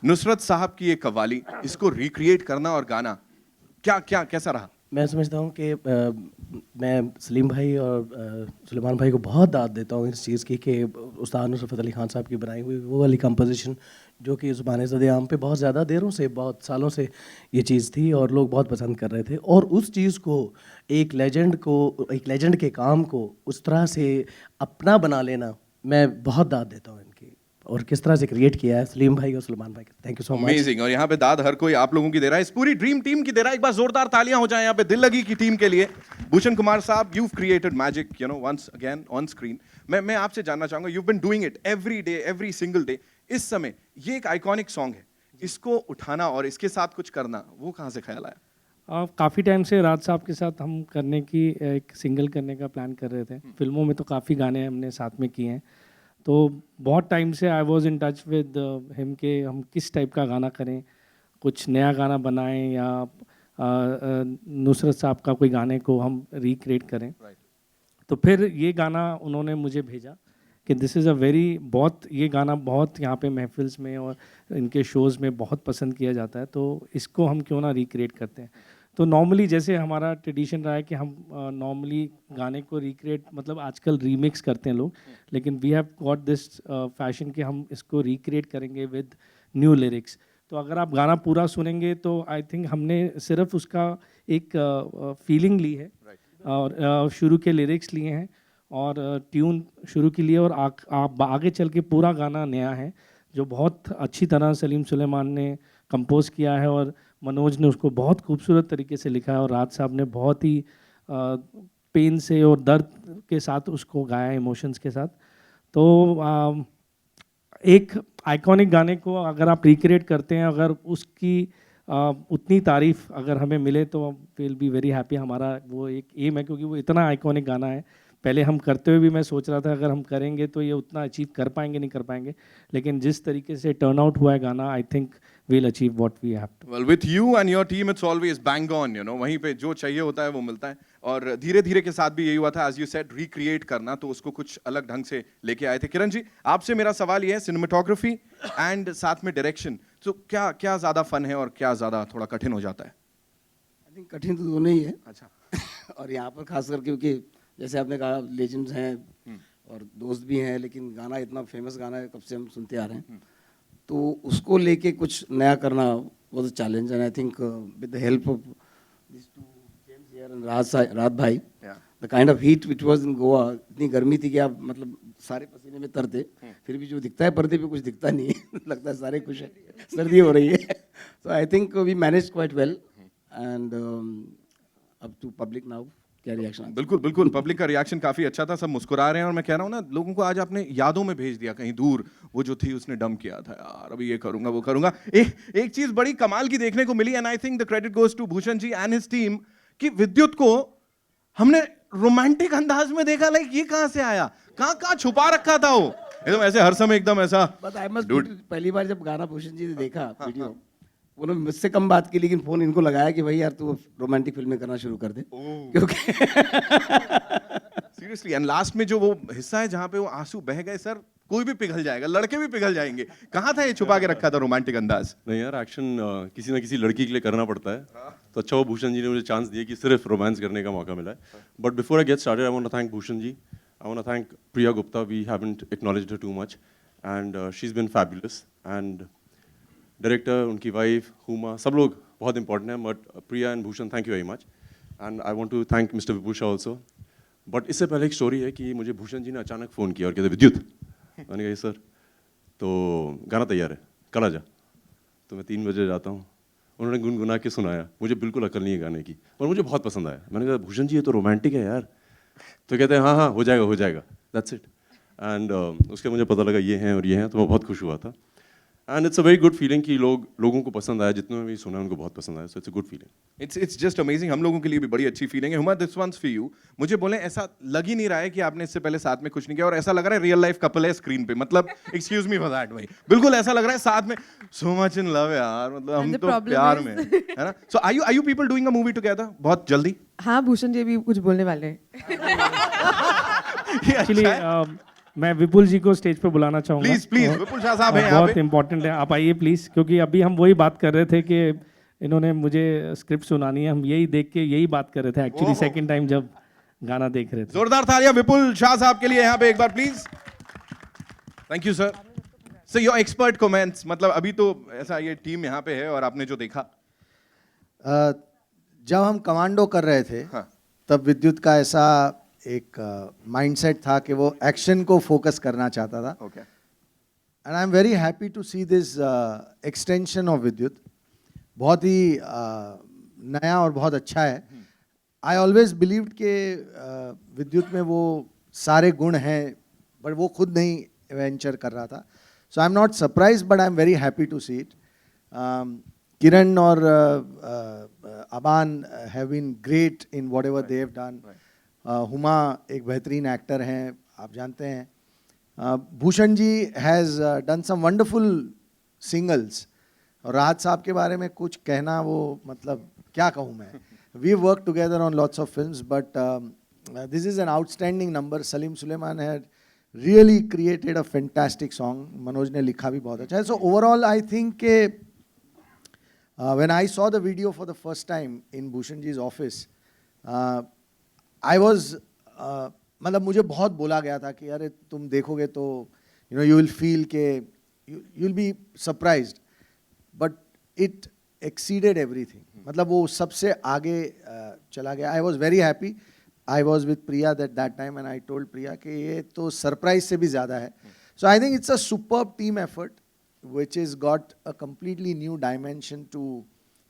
नुसरत साहब की ये कव्वाली, इसको रिक्रिएट करना और गाना क्या कैसा रहा? मैं समझता हूँ कि मैं सलीम भाई और सुलेमान भाई को बहुत दाद देता हूँ इस चीज़ की कि उस्ताद नुसरत अली खान साहब की बनाई हुई वो वाली कंपोजिशन जो कि ज़ुबान ज़द-ए-आम पे बहुत ज़्यादा देरों से, बहुत सालों से ये चीज़ थी और लोग बहुत पसंद कर रहे थे। और उस चीज़ को एक लेजेंड के काम को उस तरह से अपना बना लेना, मैं बहुत दाद देता हूँ इनकी। और किस तरह से क्रिएट किया है सलीम भाई और सुलेमान भाई, thank you so much. Amazing. और यहाँ पे दाद हर कोई आप लोगों की दे रहा है, इस पूरी ड्रीम टीम की दे रहा है। एक बार जोरदार तालियां हो जाएं यहाँ पे दिल लगी की टीम के लिए। भूषण कुमार साहब, you've created magic, you know, once again on screen. मैं आपसे जानना चाहूंगा, you've been doing it every day, every single day. इस समय ये एक आइकॉनिक सॉन्ग है, इसको उठाना और इसके साथ कुछ करना, वो कहाँ से ख्याल आया? काफ़ी टाइम से राज साहब के साथ हम करने की एक सिंगल करने का प्लान कर रहे थे। फिल्मों में तो काफ़ी गाने हमने साथ में किए हैं, तो बहुत टाइम से I was in touch with him के हम किस टाइप का गाना करें, कुछ नया गाना बनाएं या नुसरत साहब का कोई गाने को हम रिक्रिएट करें। तो फिर ये गाना उन्होंने मुझे भेजा कि दिस इज़ अ वेरी, बहुत ये गाना बहुत यहाँ पे महफिल्स में और इनके शोज़ में बहुत पसंद किया जाता है, तो इसको हम क्यों ना रिक्रिएट करते हैं। तो नॉर्मली जैसे हमारा ट्रेडिशन रहा है कि हम नॉर्मली गाने को रिक्रिएट मतलब आजकल रीमिक्स करते हैं लोग, लेकिन we have got this fashion कि हम इसको रिक्रिएट करेंगे विद न्यू लिरिक्स। तो अगर आप गाना पूरा सुनेंगे तो आई थिंक हमने सिर्फ उसका एक फीलिंग ली है और शुरू के लिरिक्स लिए हैं और ट्यून शुरू के लिए और आगे चल के पूरा गाना नया है जो बहुत अच्छी तरह सलीम सुलेमान ने कंपोज किया है और मनोज ने उसको बहुत खूबसूरत तरीके से लिखा है और राज साहब ने बहुत ही पेन से और दर्द के साथ उसको गाया, इमोशंस के साथ। तो एक आइकॉनिक गाने को अगर आप रिक्रिएट करते हैं, अगर उसकी उतनी तारीफ अगर हमें मिले तो विल बी वेरी हैप्पी। हमारा वो एक एम है क्योंकि वो इतना आइकॉनिक गाना है। पहले हम करते हुए भी मैं सोच रहा था अगर हम करेंगे तो ये उतना अचीव कर पाएंगे नहीं कर पाएंगे, लेकिन जिस तरीके से टर्न आउट हुआ है गाना, I think we'll achieve what we have to. Well, with you and your team, it's always bang on, you know. वहीं पे जो चाहिए होता है वो मिलता है और धीरे धीरे के साथ भी यही हुआ था, as you said, recreate करना, तो उसको कुछ अलग ढंग से लेके आए थे। किरण जी, आपसे मेरा सवाल ये है, सिनेमेटोग्राफी एंड साथ में डायरेक्शन, तो क्या ज़्यादा फन है और क्या ज़्यादा थोड़ा कठिन हो जाता है? आई थिंक कठिन तो दोनों ही है। अच्छा। और यहाँ पर खासकर क्योंकि जैसे आपने कहा लेजेंड्स हैं और दोस्त भी हैं, लेकिन गाना इतना फेमस गाना है, कब से हम सुनते आ रहे हैं, तो उसको लेके कुछ नया करना was a challenge. And I think with the help of this two gems here and Raj bhai, the kind of heat which was in Goa, इतनी गर्मी थी कि आप मतलब सारे पसीने में तरते, फिर भी जो दिखता है पर्दे पे कुछ दिखता नहीं है लगता है सारे खुश हैं, सर्दी हो रही है। So I think we manage quite well and up to public now क्या रिएक्शन? बिल्कुल पब्लिक का रिएक्शन काफी अच्छा था, सब मुस्कुरा रहे हैं और मैं कह रहा हूँ ना, लोगों को आज आपने यादों में भेज दिया कहीं दूर, वो जो थी उसने डम किया था यार, अभी ये करूंगा वो करूंगा। एक चीज बड़ी कमाल की देखने को मिली and I think the credit goes to Bhushan ji and his team कि विद्युत को हमने रोमांटिक अंदाज में देखा, लाइक ये कहां से आया, कहां छुपा रखा था वो, एकदम ऐसे हर समय एकदम ऐसा। बट आई मस्ट, पहली बार जब गाना भूषण जी ने देखा वीडियो, उन्होंने मुझसे कम बात की लेकिन फोन इनको लगाया कि भाई यार तू रोमांटिक फिल्में करना शुरू कर दे, क्योंकि सीरियसली। एंड लास्ट में जो वो हिस्सा है जहां पे वो आंसू बह गए, सर कोई भी पिघल जाएगा, लड़के भी पिघल जाएंगे, कहां था ये छुपा के रखा था रोमांटिक अंदाज? नहीं यार, एक्शन किसी ना किसी लड़की के लिए करना पड़ता है, तो अच्छा वो भूषण जी ने मुझे चांस दिया कि सिर्फ रोमांस करने का मौका मिला है। But before I get started I want to thank Bhushan ji, I want to thank Priya Gupta, we haven't acknowledged her too much and she is been fabulous, and director, उनकी वाइफ हुमा, सब लोग बहुत इंपॉर्टेंट हैं, but Priya and Bhushan thank you very much. And I want to thank mister Vibhusha also. But इससे पहले एक story है कि मुझे भूषण जी ने अचानक फ़ोन किया और कहते विद्युत, मैंने कहा सर, तो गाना तैयार है, कल आ जा। तो मैं 3 बजे जाता हूँ, उन्होंने गुनगुना के सुनाया, मुझे बिल्कुल अकल नहीं है गाने की और मुझे बहुत पसंद आया। मैंने कहा भूषण जी ये तो रोमांटिक है यार, तो कहते हैं हाँ हो जाएगा, दैट्स इट। एंड उसके मुझे पता लगा ये हैं और ये हैं, तो मैं बहुत खुश हुआ था। And it's a very good feeling कि लोगों को पसंद आया, जितने भी सुना उनको बहुत पसंद आया, so it's a good feeling. It's just amazing, हम लोगों के लिए भी बड़ी अच्छी फीलिंग है। Huma, this one's for you. मुझे बोले ऐसा लग ही नहीं रहा है कि आपने इससे पहले साथ में कुछ नहीं किया और ऐसा लग रहा है रियल लाइफ कपल है स्क्रीन पे, मतलब एक्सक्यूज मी फॉर दैट भाई, बिल्कुल ऐसा लग रहा है साथ में सो मच इन लव यार, मतलब हम तो प्यार में है ना। So are you people doing a movie together बहुत जल्दी? हाँ, भूषण जी भी कुछ बोलने वाले हैं। एक्चुअली मैं विपुल जी को स्टेज पे बुलाना चाहूंगा। प्लीज प्लीज, विपुल शाह साहब हैं यहाँ बहुत पे। इंपॉर्टेंट है, आप आइए प्लीज, क्योंकि अभी हम वही बात कर रहे थे कि इन्होंने मुझे स्क्रिप्ट सुनानी है, हम यही देख के यही बात कर रहे थे एक्चुअली ओहो। सेकंड टाइम जब गाना देख रहे थे। जोरदार तालियां विपुल शाह साहब के लिए यहाँ पे एक बार please. Thank you sir. So your expert comments, मतलब अभी तो ऐसा ये टीम यहाँ पे है और आपने जो देखा। जब हम कमांडो कर रहे थे हाँ। तब विद्युत का ऐसा एक माइंडसेट था कि वो एक्शन को फोकस करना चाहता था, okay and I am very happy to see this extension of Vidyut. बहुत ही नया और बहुत अच्छा है। आई ऑलवेज बिलीव्ड कि विद्युत में वो सारे गुण हैं, बट वो खुद नहीं वेंचर कर रहा था। So I am not surprised, but I am very happy to see it. Kiran और Aban have been great in whatever they have done. Huma एक बेहतरीन एक्टर हैं, आप जानते हैं। Bhushan ji has done some wonderful singles, और राहत साहब के बारे में कुछ कहना वो मतलब क्या कहूँ मैं। We work together on lots of films, but this is an outstanding number. Salim Sulaiman had really created a fantastic song. Manoj ने लिखा भी बहुत अच्छा है। सो ओवरऑल आई थिंक के when I saw the video for the first time in Bhushan ji's office, I was मतलब मुझे बहुत बोला गया था कि अरे तुम देखोगे तो you will feel के you'll be surprised, but it exceeded everything. मतलब वो सबसे आगे चला गया। I was very happy. I was with Priya at that time and I told Priya कि ये तो सरप्राइज से भी ज़्यादा है। So I think it's a superb team effort which has got a completely new dimension to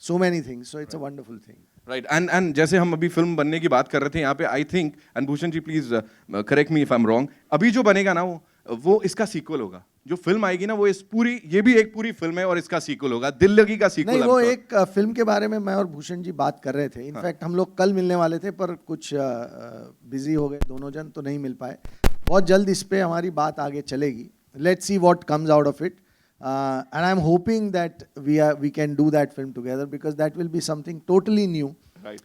so many things. So it's a wonderful thing. Right and जैसे हम अभी फिल्म बनने की बात कर रहे थे यहाँ पे, I think, and Bhushan ji please correct me if I am wrong, अभी जो बनेगा ना वो इसका सीक्वल होगा। जो फिल्म आएगी ना वो इस पूरी, ये भी एक पूरी फिल्म है और इसका सीक्वल होगा, दिल लगी का सीक्वल। नहीं, वो एक फिल्म के बारे में मैं और भूषण जी बात कर रहे थे। इनफैक्ट हम लोग कल मिलने वाले थे, पर कुछ बिजी हो गए दोनों जन, तो नहीं मिल पाए। बहुत जल्द इस पे हमारी बात आगे चलेगी। Let's see what comes out of it, and I'm hoping that we can do that film together, because that will be something totally new. Right.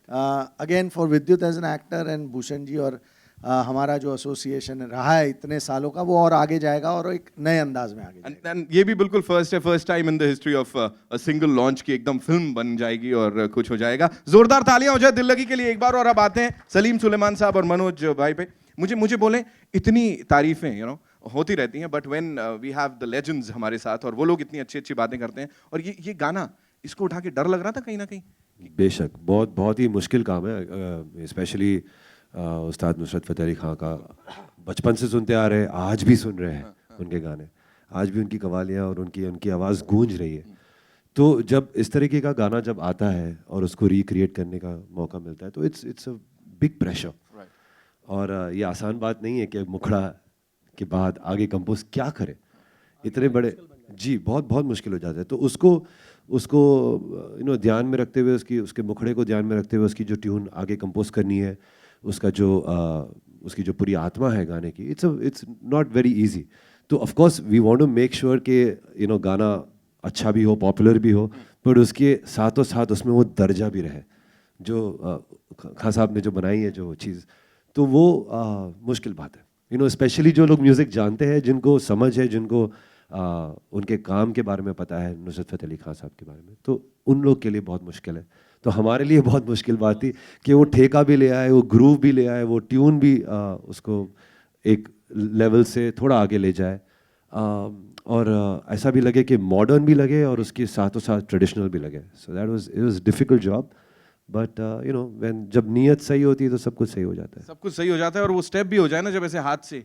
Again for Vidyut as an actor and Bhushan ji, और हमारा जो association रहा है इतने सालों का, वो और आगे जाएगा और एक नए अंदाज में आगे जाएगा। एंड ये भी बिल्कुल first time in the history of a single launch की एकदम फिल्म बन जाएगी और कुछ हो जाएगा। जोरदार तालियां हो जाए दिल लगी के लिए एक बार। और अब आते हैं सलीम सुलेमान साहब और मनोज भाई पे। मुझे बोले, इतनी तारीफें होती रहती हैं, but when we have the legends हमारे साथ और वो लोग इतनी अच्छी अच्छी बातें करते हैं, और ये गाना, इसको उठा के डर लग रहा था कहीं ना कहीं? बेशक, बहुत ही मुश्किल काम है, स्पेशली उस्ताद नुसरत फ़तेह अली खां का बचपन से सुनते आ रहे हैं, आज भी सुन रहे हैं उनके गाने, आज भी उनकी कवालियाँ और उनकी आवाज़ गूंज रही है। तो जब इस तरीके का गाना जब आता है और उसको रिक्रिएट करने का मौका मिलता है, तो इट्स अ बिग प्रेशर। और ये आसान बात नहीं है कि मुखड़ा के बाद आगे कंपोज क्या करे, इतने बड़े, जी बहुत मुश्किल हो जाता है। तो उसको ध्यान में रखते हुए, उसके मुखड़े को ध्यान में रखते हुए, उसकी जो ट्यून आगे कंपोज करनी है, उसकी जो पूरी आत्मा है गाने की, इट्स नॉट वेरी इजी। तो of course we want to make sure कि गाना अच्छा भी हो, पॉपुलर भी हो, पर उसके साथों साथ उसमें वो दर्जा भी रहे, जो खान साहब ने जो बनाई है जो चीज़, तो वो मुश्किल बात है। स्पेशली जो लोग म्यूज़िक जानते हैं, जिनको समझ है, जिनको उनके काम के बारे में पता है, नुसरत फ़तेह अली खान साहब के बारे में, तो उन लोग के लिए बहुत मुश्किल है। तो हमारे लिए बहुत मुश्किल बात थी कि वो ठेका भी ले आए, वो ग्रूव भी ले आए, वो ट्यून भी उसको एक लेवल से थोड़ा आगे ले जाए, और ऐसा भी लगे कि मॉडर्न भी लगे और उसके साथों साथ ट्रेडिशनल भी लगे। So it was difficult job, but when जब नीयत सही होती है तो सब कुछ सही हो जाता है। सब कुछ सही हो जाता है, और वो स्टेप भी हो जाए ना जब ऐसे हाथ से,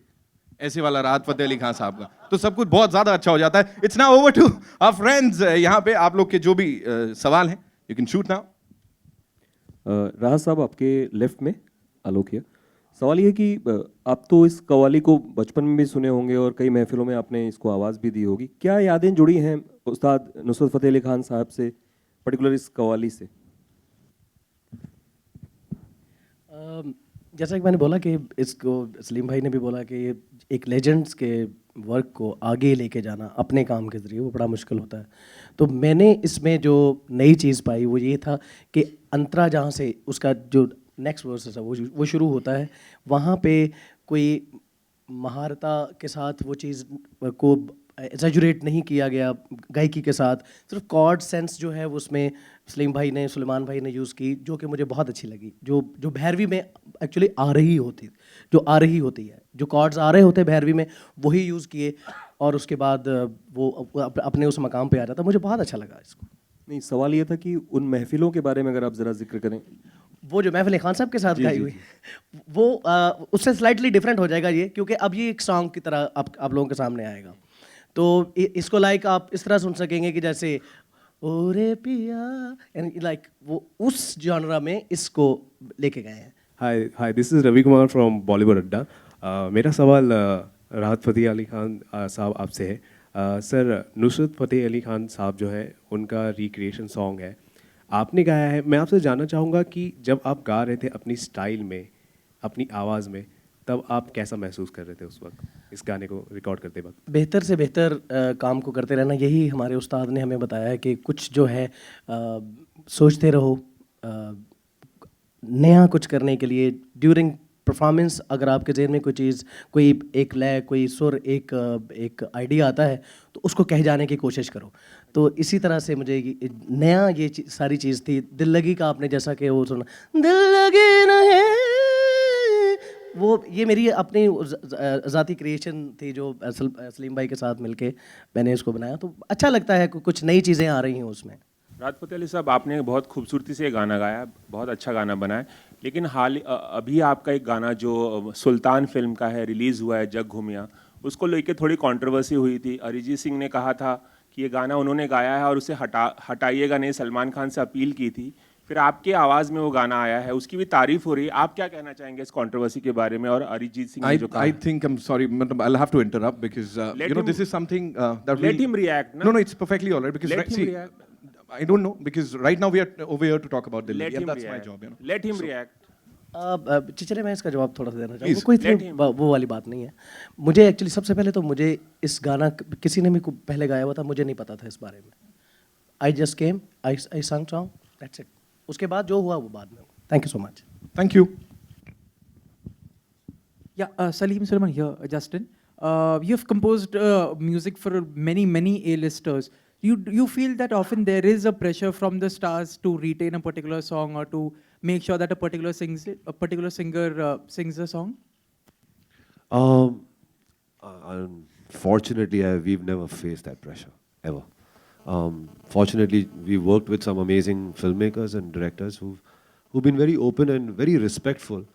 ऐसे वाला राहत फतेह अली खान साहब का, तो सब कुछ बहुत ज्यादा अच्छा हो जाता है। It's now over to our friends. यहाँ पे आप लोग के जो भी सवाल हैं, यू कैन शूट नाउ। राहत साहब, आपके लेफ्ट में आलोक है। सवाल ये कि आप तो इस कव्वाली को बचपन में भी सुने होंगे और कई महफिलों में आपने इसको आवाज़ भी दी होगी, क्या यादें जुड़ी हैं उस्ताद नुसरत फ़तेह अली खान साहब से, पर्टिकुलर इस कव्वाली से? जैसा कि मैंने बोला कि इसको सलीम भाई ने भी बोला कि ये एक लेजेंड्स के वर्क को आगे लेके जाना अपने काम के ज़रिए वो बड़ा मुश्किल होता है। तो मैंने इसमें जो नई चीज़ पाई वो ये था कि अंतरा जहाँ से उसका जो नेक्स्ट वर्स है वो शुरू होता है, वहाँ पे कोई महारता के साथ वो चीज़ को एग्जैजुरेट नहीं किया गया गायकी के साथ, सिर्फ कॉर्ड सेंस जो है वो उसमें सलीम भाई ने, सुलेमान भाई ने यूज़ की, जो कि मुझे बहुत अच्छी लगी, जो भैरवी में एक्चुअली आ रही होती, जो आ रही होती है, जो कॉर्ड्स आ रहे होते हैं भैरवी में वही यूज़ किए, और उसके बाद वो अपने उस मकाम पे आ जाता। मुझे बहुत अच्छा लगा इसको। नहीं, सवाल ये था कि उन महफिलों के बारे में अगर आप ज़रा जिक्र करें। वो जो महफिल खान साहब के साथ जी, गाई जी, हुई वो उससे स्लाइटली डिफरेंट हो जाएगा ये, क्योंकि अब ये एक सॉन्ग की तरह आप लोगों के सामने आएगा। तो इसको लाइक आप इस तरह सुन सकेंगे कि जैसे ओरे पिया, यानी लाइक वो उस जॉनरा में इसको लेके गए हैं। Hi this is Ravi Kumar from Bollywood Adda. मेरा सवाल राहत फ़तेह अली खान साहब आपसे है। सर, नुसरत फ़तेह अली खान साहब जो है उनका रिक्रिएशन सॉन्ग है, आपने गाया है। मैं आपसे जानना चाहूँगा कि जब आप गा रहे थे अपनी स्टाइल में, अपनी आवाज़ में, तब आप कैसा महसूस कर रहे थे उस वक्त इस गाने को रिकॉर्ड करते वक्त? बेहतर से बेहतर काम को करते रहना, यही हमारे उस्ताद ने हमें बताया है कि कुछ जो है सोचते रहो, नया कुछ करने के लिए ड्यूरिंग परफॉर्मेंस अगर आपके जहन में कोई चीज़, कोई एक लय, कोई सुर, एक आइडिया आता है तो उसको कह जाने की कोशिश करो। तो इसी तरह से मुझे नया ये सारी चीज़ थी। दिल लगी का आपने जैसा कि वो सुना, दिल लगी नहीं, वो ये मेरी अपनी ज़ाती क्रिएशन थी जो सलीम भाई के साथ मिलके मैंने इसको बनाया। तो अच्छा लगता है कुछ नई चीज़ें आ रही हैं उसमें। राहत फ़तेह अली साहब, आपने बहुत खूबसूरती से ये गाना गाया, बहुत अच्छा गाना बना है, लेकिन अभी आपका एक गाना जो सुल्तान फिल्म का है, रिलीज़ हुआ है, जग घूमिया, उसको लेके थोड़ी कंट्रोवर्सी हुई थी। अरिजीत सिंह ने कहा था कि ये गाना उन्होंने गाया है और उसे हटाइएगा नहीं, सलमान खान से अपील की थी। फिर आपके आवाज़ में वो गाना आया है, उसकी भी तारीफ हो रही है। आप क्या कहना चाहेंगे इस कंट्रोवर्सी के बारे में और अरिजीत सिंह ने जो कहा? I think I'm sorry, I'll have to interrupt because Let him- this is something that Let him react, na? No, it's perfectly all right because Let him react. I don't know because right now we are over here to talk about Delhi Let and him that's my react. job, you know. Let him react. चिचरे मैं इसका जवाब थोड़ा सा देना Please. चाहूँगा। कोई Let इतनी him. वो वाली बात नहीं है। मुझे एक्चुअली सबसे पहले तो मुझे इस गाना किसी ने भी पहले गाया हुआ था, मुझे नहीं पता था इस बारे में। I just came, I sang song, that's it. उसके बाद जो हुआ वो बाद में। Thank you so much. Thank you. Yeah, Salim Sulaiman here, Justin. You've composed music for many A-listers. You feel that often there is a pressure from the stars to retain a particular song or to make sure that a particular singer sings the song? Unfortunately, we've never faced that pressure, ever. Fortunately, we've worked with some amazing filmmakers and directors who've been very open and very respectful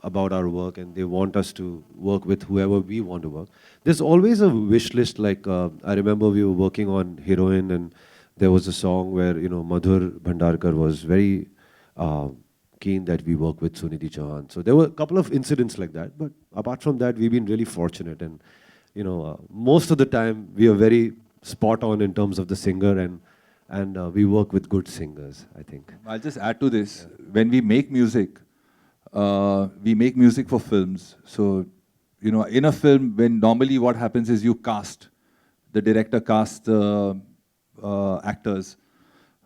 about our work, and they want us to work with whoever we want to work. There's always a wish list. Like I remember we were working on Heroine, and there was a song where Madhur Bhandarkar was very keen that we work with Sunidhi Chauhan. So there were a couple of incidents like that, but apart from that, we've been really fortunate, and most of the time we are very spot on in terms of the singer, and we work with good singers, I think. I'll just add to this. When we make music for films. So, in a film, when normally what happens is the director casts the actors,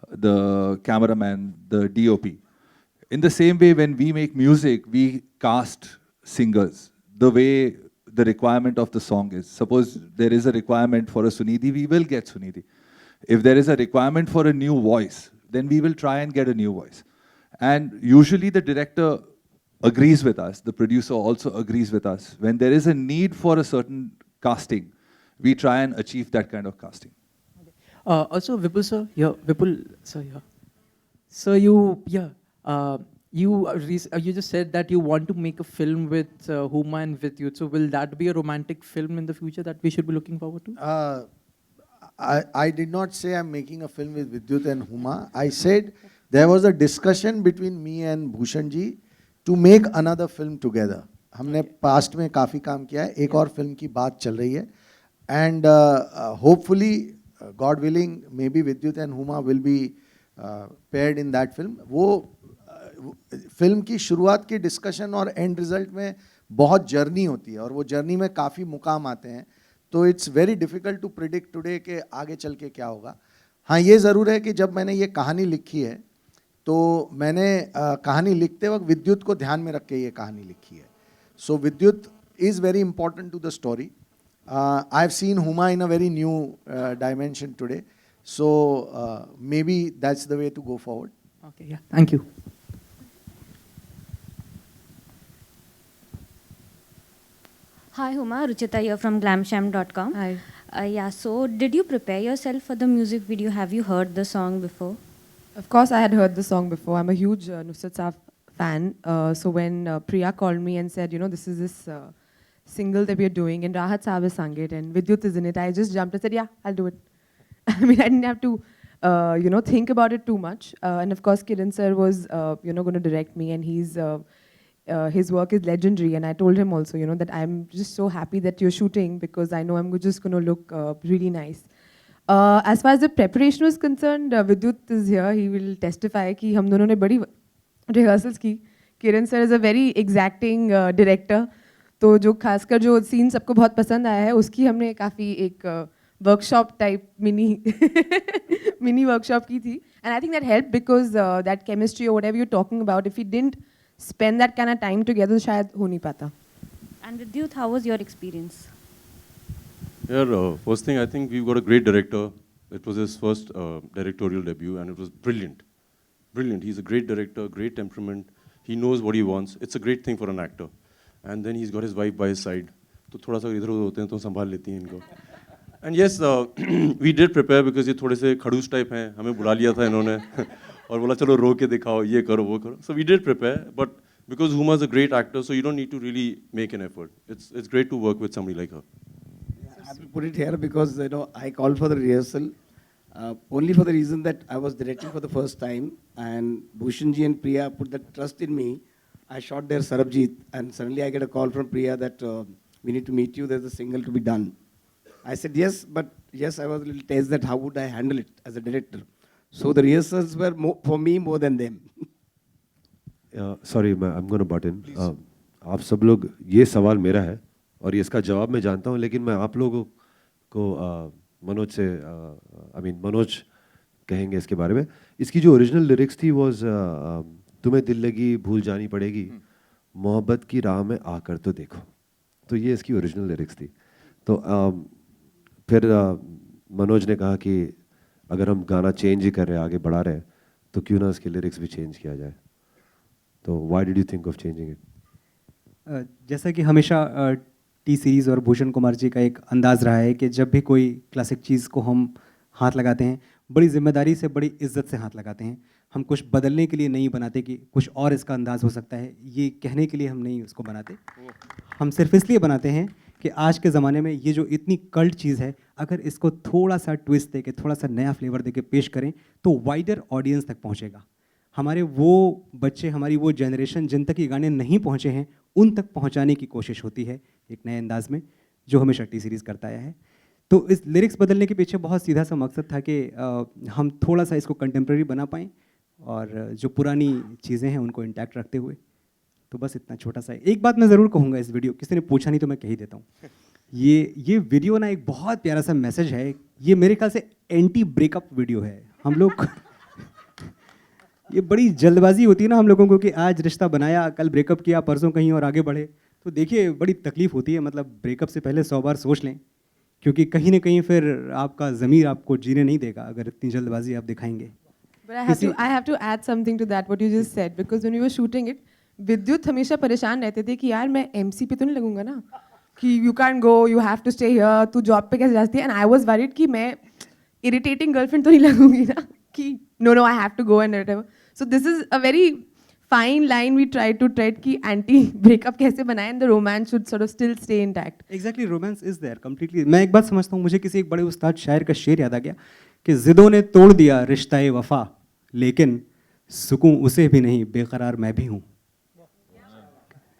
the cameraman, the DOP. In the same way, when we make music, we cast singers the way the requirement of the song is. Suppose there is a requirement for a Sunidhi, we will get Sunidhi. If there is a requirement for a new voice, then we will try and get a new voice. And usually the director agrees with us, the producer also agrees with us. When there is a need for a certain casting, we try and achieve that kind of casting. Also, Vipul sir, here. So you just said that you want to make a film with Huma and Vidyut. So will that be a romantic film in the future that we should be looking forward to? I did not say I'm making a film with Vidyut and Huma. I said there was a discussion between me and Bhushan ji to make another film together. हमने past में काफ़ी काम किया है, एक और film की बात चल रही है, and hopefully, God willing, maybe Vidyut and Huma will be paired in that film. वो फिल्म की शुरुआत की डिस्कशन और एंड रिजल्ट में बहुत जर्नी होती है और वो जर्नी में काफ़ी मुकाम आते हैं, तो it's very difficult to predict today कि आगे चल के क्या होगा. हाँ, ये ज़रूर है कि जब मैंने ये कहानी लिखी है तो मैंने कहानी लिखते वक्त विद्युत को ध्यान में रख के ये कहानी लिखी है. सो विद्युत is very important to the story. I've seen Huma in a very new dimension today. So maybe that's the way to go forward. Okay, yeah, thank you. Hi Huma, Ruchita here from glamsham.com. Hi. Yeah, so did you prepare yourself for the music video? Have you heard the song before? Of course, I had heard the song before. I'm a huge Nusrat Saab fan. So when Priya called me and said, this is this single that we are doing, and Rahat Saab has sung it, and Vidyut is in it, I just jumped and said, yeah, I'll do it. I mean, I didn't have to, think about it too much. And of course, Kiran sir was, going to direct me, and his work is legendary. And I told him also, that I'm just so happy that you're shooting because I know I'm just going to look really nice. As far as the preparation was concerned, Vidyut is here. He will testify कि हम दोनों ने बड़ी rehearsals की. Kiran sir is a very exacting director. तो जो खासकर जो scene सबको बहुत पसंद आया है, उसकी हमने काफ़ी एक workshop type mini workshop की थी. And I think that helped because that chemistry or whatever you're talking about, if we didn't spend that kind of time together, शायद हो नहीं पाता. And Vidyut, how was your experience? Yeah, first thing, I think we've got a great director. It was his first directorial debut, and it was brilliant. Brilliant. He's a great director, great temperament. He knows what he wants. It's a great thing for an actor. And then he's got his wife by his side. तो थोड़ा सा इधर-उधर होते हैं तो संभाल लेती हैं इनको. And yes, we did prepare because ये थोड़े से खड़ूस type हैं. हमें बुला लिया था इन्होंने और बोला चलो रो के दिखाओ, ये करो, वो करो. So we did prepare, but because Huma is a great actor, so you don't need to really make an effort. It's great to work with somebody like her. I have to put it here because I called for the rehearsal only for the reason that I was directing for the first time, and Bhushanji and Priya put that trust in me. I shot their Sarabjit, and suddenly I get a call from Priya that we need to meet you. There's a single to be done. I said yes, but yes, I was a little tense that how would I handle it as a director. So the rehearsals were for me more than them. Sorry, I'm going to butt in. आप सब लोग ये सवाल मेरा है और ये इसका जवाब मैं जानता हूँ, लेकिन मैं आप लोगों को मनोज से मनोज कहेंगे इसके बारे में. इसकी जो ओरिजिनल लिरिक्स थी वॉज तुम्हें दिल लगी भूल जानी पड़ेगी, मोहब्बत की राह में आकर तो देखो. तो ये इसकी ओरिजिनल लिरिक्स थी. तो फिर मनोज ने कहा कि अगर हम गाना चेंज ही कर रहे हैं, आगे बढ़ा रहे हैं, तो क्यों ना इसके लिरिक्स भी चेंज किया जाए. तो why did you think of changing it? जैसा कि हमेशा टी सीरीज़ और भूषण कुमार जी का एक अंदाज़ रहा है कि जब भी कोई क्लासिक चीज़ को हम हाथ लगाते हैं, बड़ी जिम्मेदारी से, बड़ी इज्जत से हाथ लगाते हैं. हम कुछ बदलने के लिए नहीं बनाते कि कुछ और इसका अंदाज़ हो सकता है, ये कहने के लिए हम नहीं उसको बनाते. हम सिर्फ इसलिए बनाते हैं कि आज के ज़माने में ये जो इतनी कल्ट चीज़ है, अगर इसको थोड़ा सा ट्विस्ट दे के, थोड़ा सा नया फ्लेवर दे के पेश करें तो वाइडर ऑडियंस तक पहुँचेगा. हमारे वो बच्चे, हमारी वो जनरेशन जिन तक ये गाने नहीं पहुँचे हैं, उन तक पहुँचाने की कोशिश होती है एक नए अंदाज में, जो हमेशा टी सीरीज़ करता आया है. तो इस लिरिक्स बदलने के पीछे बहुत सीधा सा मकसद था कि हम थोड़ा सा इसको कंटेम्प्रेरी बना पाएँ और जो पुरानी चीज़ें हैं उनको इंटैक्ट रखते हुए. तो बस इतना छोटा सा. एक बात मैं ज़रूर कहूँगा, इस वीडियो किसी ने पूछा नहीं तो मैं कह ही देता हूँ. ये वीडियो ना एक बहुत प्यारा सा मैसेज है. ये मेरे ख्याल से एंटी ब्रेकअप वीडियो है. हम लोग ये बड़ी जल्दबाजी होती है ना हम लोगों को कि आज रिश्ता बनाया, कल ब्रेकअप किया, परसों कहीं और आगे बढ़े. तो देखिए बड़ी तकलीफ होती है. मतलब ब्रेकअप से पहले 100 बार सोच लें, क्योंकि कहीं ना कहीं फिर आपका ज़मीर आपको जीने नहीं देगा अगर इतनी जल्दबाजी आप दिखाएंगे. But I have to add something to that what you just said, because when we were shooting it, विद्युत हमेशा परेशान रहते थे कि यार मैं MC पे तो नहीं लगूंगा ना, कि you can't go, you have to stay here, तू जॉब पे कैसे जाती है. And I was worried कि मैं irritating girlfriend तो नहीं लगूंगी ना, कि no I have to go and whatever. So this is a very fine line we try to tread कि anti breakup कैसे बनाए and the romance should sort of still stay intact. Exactly, romance is there completely. मैं एक बात समझता हूँ, मुझे किसी एक बड़े उस्ताद शायर का शेर याद आ गया कि ज़िदों ने तोड़ दिया रिश्ता-ए वफ़ा, लेकिन सुकून उसे भी नहीं, बेकरार मैं भी हूँ.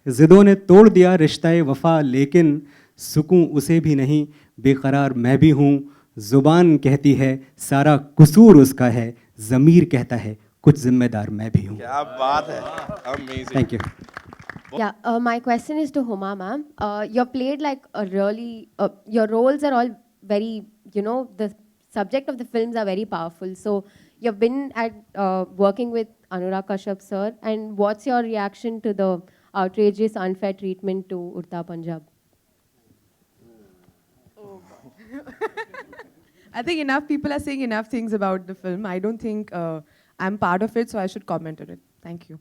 ज़िदों ने तोड़ दिया रिश्ता-ए वफ़ा, लेकिन सुकून उसे भी नहीं, बेकरार मैं भी हूँ. ज़ुबान कहती है सारा कसूर उसका है, ज़मीर कहता है कुछ जिम्मेदार मैं भी हूँ. क्या बात है. Amazing. Thank you. Yeah, my question is to Huma ma'am. You're played like a really, your roles are all very, the subject of the films are very powerful. So you've been at working with Anurag Kashyap sir, and what's your reaction to the outrageous unfair treatment to Urta Punjab? I think enough people are saying enough things about the film. I don't think I'm part of it, so I should comment on it. Thank you.